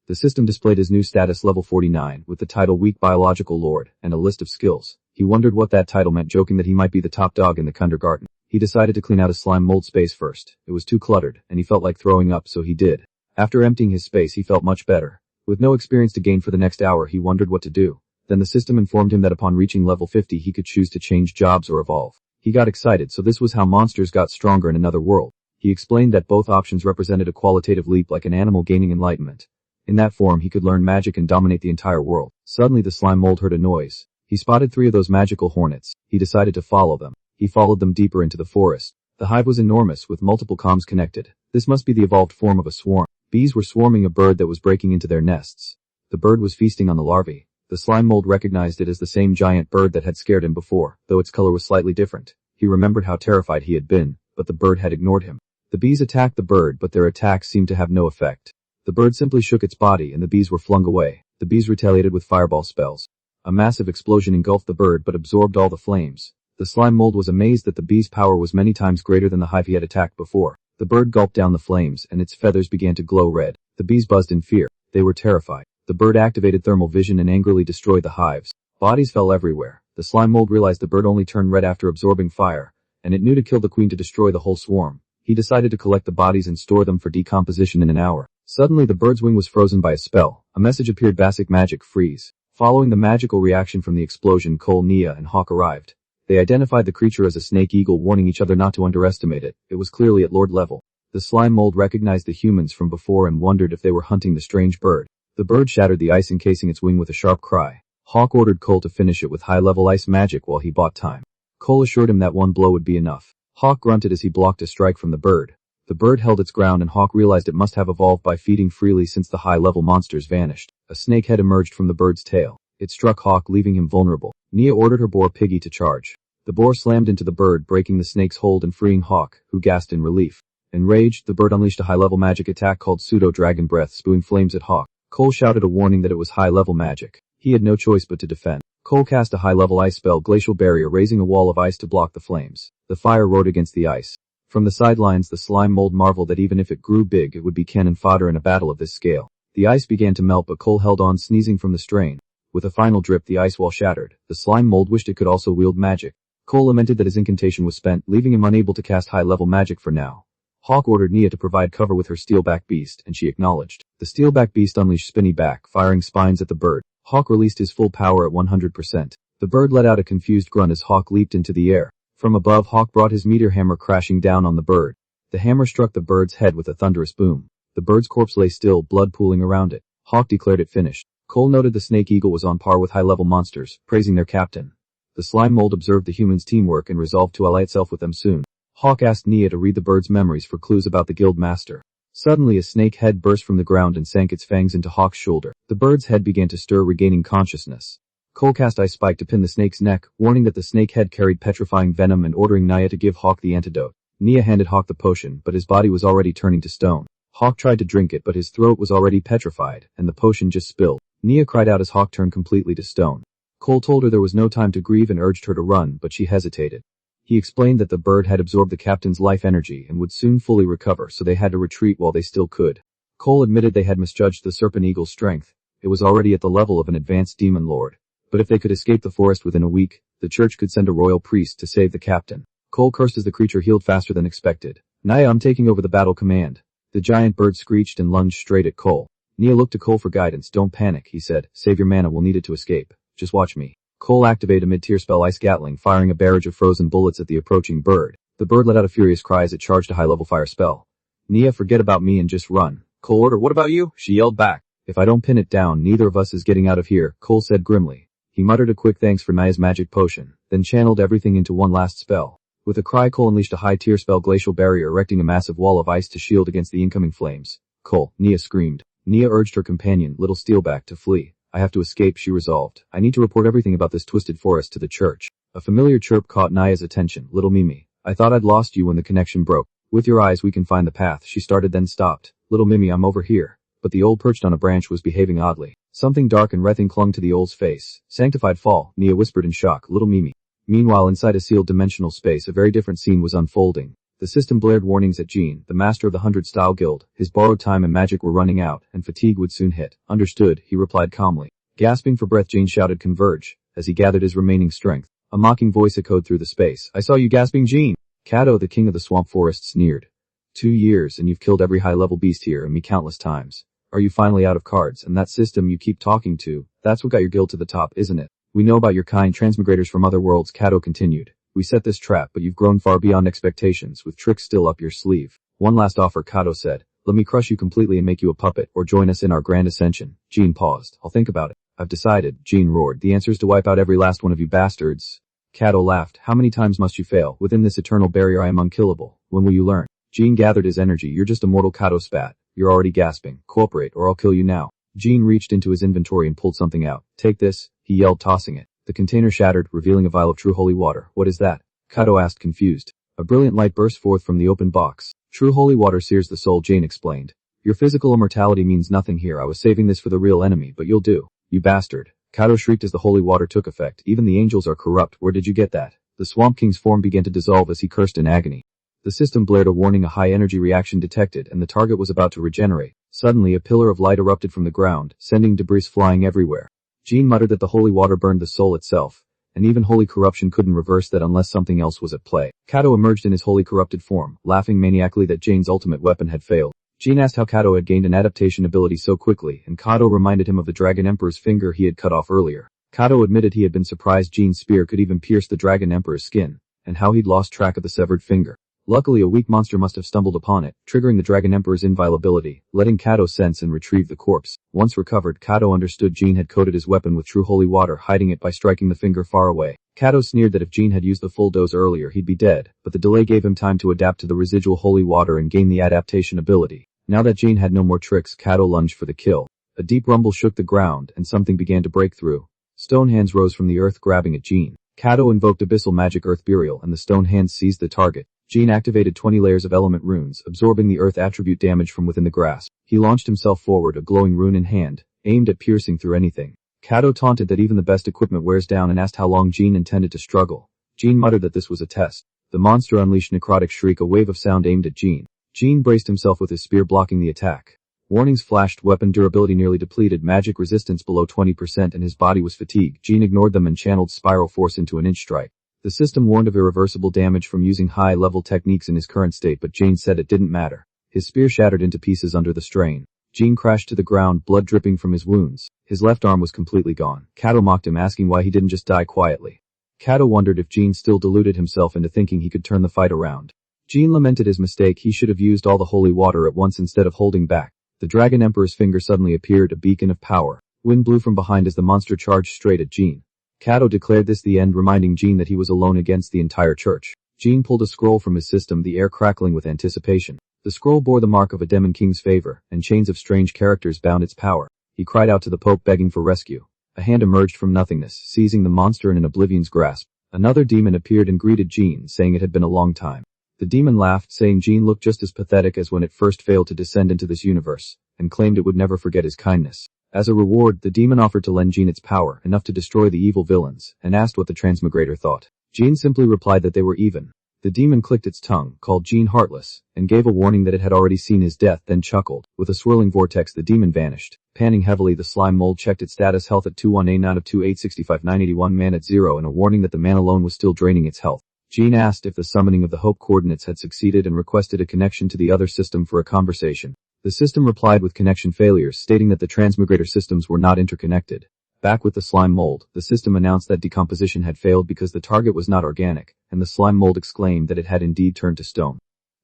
The system displayed his new status level 49 with the title Weak Biological Lord and a list of skills. He wondered what that title meant, joking that he might be the top dog in the kindergarten. He decided to clean out his slime mold space first. It was too cluttered, and he felt like throwing up, so he did. After emptying his space, he felt much better. With no experience to gain for the next hour, he wondered what to do. Then the system informed him that upon reaching level 50 he could choose to change jobs or evolve. He got excited, so this was how monsters got stronger in another world. He explained that both options represented a qualitative leap, like an animal gaining enlightenment. In that form he could learn magic and dominate the entire world. Suddenly the slime mold heard a noise. He spotted 3 of those magical hornets. He decided to follow them. He followed them deeper into the forest. The hive was enormous, with multiple comms connected. This must be the evolved form of a swarm. Bees were swarming a bird that was breaking into their nests. The bird was feasting on the larvae. The slime mold recognized it as the same giant bird that had scared him before, though its color was slightly different. He remembered how terrified he had been, but the bird had ignored him. The bees attacked the bird, but their attacks seemed to have no effect. The bird simply shook its body and the bees were flung away. The bees retaliated with fireball spells. A massive explosion engulfed the bird but absorbed all the flames. The slime mold was amazed that the bee's power was many times greater than the hive he had attacked before. The bird gulped down the flames and its feathers began to glow red. The bees buzzed in fear. They were terrified. The bird activated thermal vision and angrily destroyed the hives. Bodies fell everywhere. The slime mold realized the bird only turned red after absorbing fire, and it knew to kill the queen to destroy the whole swarm. He decided to collect the bodies and store them for decomposition in an hour. Suddenly the bird's wing was frozen by a spell. A message appeared: basic magic freeze. Following the magical reaction from the explosion, Cole, Nia, and Hawk arrived. They identified the creature as a snake eagle, warning each other not to underestimate it. It was clearly at lord level. The slime mold recognized the humans from before and wondered if they were hunting the strange bird. The bird shattered the ice, encasing its wing with a sharp cry. Hawk ordered Cole to finish it with high-level ice magic while he bought time. Cole assured him that one blow would be enough. Hawk grunted as he blocked a strike from the bird. The bird held its ground and Hawk realized it must have evolved by feeding freely since the high-level monsters vanished. A snake head emerged from the bird's tail. It struck Hawk, leaving him vulnerable. Nia ordered her boar Piggy to charge. The boar slammed into the bird, breaking the snake's hold and freeing Hawk, who gasped in relief. Enraged, the bird unleashed a high-level magic attack called Pseudo-Dragon Breath, spewing flames at Hawk. Cole shouted a warning that it was high-level magic. He had no choice but to defend. Cole cast a high-level ice spell, Glacial Barrier, raising a wall of ice to block the flames. The fire roared against the ice. From the sidelines, the slime mold marveled that even if it grew big, it would be cannon fodder in a battle of this scale. The ice began to melt, but Cole held on, sneezing from the strain. With a final drip, the ice wall shattered. The slime mold wished it could also wield magic. Cole lamented that his incantation was spent, leaving him unable to cast high-level magic for now. Hawk ordered Nia to provide cover with her steelback beast, and she acknowledged. The steelback beast unleashed spinny back, firing spines at the bird. Hawk released his full power at 100%. The bird let out a confused grunt as Hawk leaped into the air. From above, Hawk brought his meteor hammer crashing down on the bird. The hammer struck the bird's head with a thunderous boom. The bird's corpse lay still, blood pooling around it. Hawk declared it finished. Cole noted the snake eagle was on par with high-level monsters, praising their captain. The slime mold observed the humans' teamwork and resolved to ally itself with them soon. Hawk asked Nia to read the bird's memories for clues about the guild master. Suddenly a snake head burst from the ground and sank its fangs into Hawk's shoulder. The bird's head began to stir, regaining consciousness. Cole cast Ice Spike to pin the snake's neck, warning that the snake head carried petrifying venom and ordering Nia to give Hawk the antidote. Nia handed Hawk the potion, but his body was already turning to stone. Hawk tried to drink it, but his throat was already petrified, and the potion just spilled. Nia cried out as Hawk turned completely to stone. Cole told her there was no time to grieve and urged her to run, but she hesitated. He explained that the bird had absorbed the captain's life energy and would soon fully recover, so they had to retreat while they still could. Cole admitted they had misjudged the serpent eagle's strength. It was already at the level of an advanced demon lord. But if they could escape the forest within a week, the church could send a royal priest to save the captain. Cole cursed as the creature healed faster than expected. Nia, I'm taking over the battle command. The giant bird screeched and lunged straight at Cole. Nia looked to Cole for guidance. Don't panic, he said. Save your mana, we'll need it to escape. Just watch me. Cole activated a mid-tier spell, Ice Gatling, firing a barrage of frozen bullets at the approaching bird. The bird let out a furious cry as it charged a high-level fire spell. Nia, forget about me and just run. Cole ordered. What about you? She yelled back. If I don't pin it down, neither of us is getting out of here, Cole said grimly. He muttered a quick thanks for Nia's magic potion, then channeled everything into one last spell. With a cry, Cole unleashed a high-tier spell, Glacial Barrier, erecting a massive wall of ice to shield against the incoming flames. Cole, Nia screamed. Nia urged her companion, Little Steelback, to flee. I have to escape, she resolved. I need to report everything about this twisted forest to the church. A familiar chirp caught Nia's attention. Little Mimi, I thought I'd lost you when the connection broke. With your eyes we can find the path, she started, then stopped. Little Mimi, I'm over here. But the owl perched on a branch was behaving oddly. Something dark and writhing clung to the owl's face. Sanctified fall, Nia whispered in shock. Little Mimi. Meanwhile, inside a sealed dimensional space, a very different scene was unfolding. The system blared warnings at Jean, the master of the 100-style guild. His borrowed time and magic were running out, and fatigue would soon hit. Understood, he replied calmly. Gasping for breath, Jean shouted converge, as he gathered his remaining strength. A mocking voice echoed through the space. I saw you gasping, Jean. Kato, the king of the swamp forest, sneered. 2 years and you've killed every high-level beast here and me countless times. Are you finally out of cards? And that system you keep talking to, that's what got your guild to the top, isn't it? We know about your kind transmigrators from other worlds, Kato continued. We set this trap, but you've grown far beyond expectations, with tricks still up your sleeve. One last offer, Kato said. Let me crush you completely and make you a puppet, or join us in our grand ascension. Jean paused. I'll think about it. I've decided, Jean roared. The answer is to wipe out every last one of you bastards. Kato laughed. How many times must you fail? Within this eternal barrier I am unkillable. When will you learn? Jean gathered his energy. You're just a mortal, Kato spat. You're already gasping. Cooperate or I'll kill you now. Jean reached into his inventory and pulled something out. Take this, he yelled, tossing it. The container shattered, revealing a vial of true holy water. What is that? Kato asked, confused. A brilliant light burst forth from the open box. True holy water sears the soul, Jane explained. Your physical immortality means nothing here. I was saving this for the real enemy, but you'll do. You bastard. Kato shrieked as the holy water took effect. Even the angels are corrupt. Where did you get that? The Swamp King's form began to dissolve as he cursed in agony. The system blared a warning, a high-energy reaction detected, and the target was about to regenerate. Suddenly, a pillar of light erupted from the ground, sending debris flying everywhere. Jean muttered that the holy water burned the soul itself, and even holy corruption couldn't reverse that unless something else was at play. Kato emerged in his holy corrupted form, laughing maniacally that Jane's ultimate weapon had failed. Jean asked how Kato had gained an adaptation ability so quickly, and Kato reminded him of the Dragon Emperor's finger he had cut off earlier. Kato admitted he had been surprised Jean's spear could even pierce the Dragon Emperor's skin, and how he'd lost track of the severed finger. Luckily, a weak monster must have stumbled upon it, triggering the Dragon Emperor's inviolability, letting Kato sense and retrieve the corpse. Once recovered, Kato understood Jean had coated his weapon with true holy water, hiding it by striking the finger far away. Kato sneered that if Jean had used the full dose earlier he'd be dead, but the delay gave him time to adapt to the residual holy water and gain the adaptation ability. Now that Jean had no more tricks, Kato lunged for the kill. A deep rumble shook the ground, and something began to break through. Stone hands rose from the earth, grabbing at Jean. Kato invoked abyssal magic Earth Burial, and the stone hands seized the target. Jean activated 20 layers of element runes, absorbing the earth attribute damage from within the grasp. He launched himself forward, a glowing rune in hand, aimed at piercing through anything. Kato taunted that even the best equipment wears down and asked how long Jean intended to struggle. Jean muttered that this was a test. The monster unleashed necrotic shriek, a wave of sound aimed at Jean. Jean braced himself with his spear blocking the attack. Warnings flashed, weapon durability nearly depleted, magic resistance below 20%, and his body was fatigued. Jean ignored them and channeled spiral force into an inch strike. The system warned of irreversible damage from using high-level techniques in his current state, but Jean said it didn't matter. His spear shattered into pieces under the strain. Jean crashed to the ground, blood dripping from his wounds. His left arm was completely gone. Kato mocked him, asking why he didn't just die quietly. Kato wondered if Jean still deluded himself into thinking he could turn the fight around. Jean lamented his mistake. He should have used all the holy water at once instead of holding back. The Dragon Emperor's finger suddenly appeared, a beacon of power. Wind blew from behind as the monster charged straight at Jean. Kato declared this the end, reminding Jean that he was alone against the entire church. Jean pulled a scroll from his system, the air crackling with anticipation. The scroll bore the mark of a demon king's favor, and chains of strange characters bound its power. He cried out to the Pope, begging for rescue. A hand emerged from nothingness, seizing the monster in an oblivion's grasp. Another demon appeared and greeted Jean, saying it had been a long time. The demon laughed, saying Jean looked just as pathetic as when it first failed to descend into this universe, and claimed it would never forget his kindness. As a reward, the demon offered to lend Jean its power, enough to destroy the evil villains, and asked what the transmigrator thought. Jean simply replied that they were even. The demon clicked its tongue, called Jean heartless, and gave a warning that it had already seen his death, then chuckled. With a swirling vortex, the demon vanished. Panting heavily, the slime mold checked its status: health at 21, 9 of 2, 865, 981, man at 0, and a warning that the man alone was still draining its health. Jean asked if the summoning of the Hope coordinates had succeeded and requested a connection to the other system for a conversation. The system replied with connection failures, stating that the transmigrator systems were not interconnected. Back with the slime mold, the system announced that decomposition had failed because the target was not organic, and the slime mold exclaimed that it had indeed turned to stone.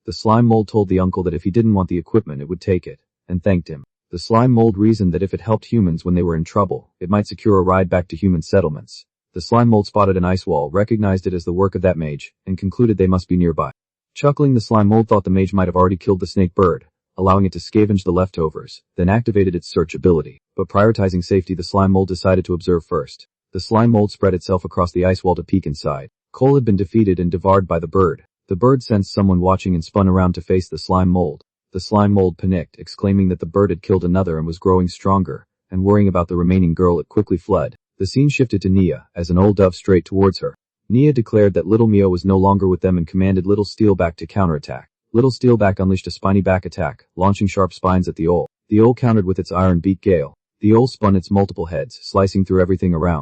The slime mold told the uncle that if he didn't want the equipment it would take it, and thanked him. The slime mold reasoned that if it helped humans when they were in trouble, it might secure a ride back to human settlements. The slime mold spotted an ice wall, recognized it as the work of that mage, and concluded they must be nearby. Chuckling, the slime mold thought the mage might have already killed the snake bird, allowing it to scavenge the leftovers, then activated its search ability. But prioritizing safety, the slime mold decided to observe first. The slime mold spread itself across the ice wall to peek inside. Cole had been defeated and devoured by the bird. The bird sensed someone watching and spun around to face the slime mold. The slime mold panicked, exclaiming that the bird had killed another and was growing stronger, and worrying about the remaining girl, it quickly fled. The scene shifted to Nia, as an old dove straight towards her. Nia declared that Little Mio was no longer with them and commanded Little Steelback to counterattack. Little Steelback unleashed a spiny back attack, launching sharp spines at the Owl. The Owl countered with its iron beak gale. The Owl spun its multiple heads, slicing through everything around.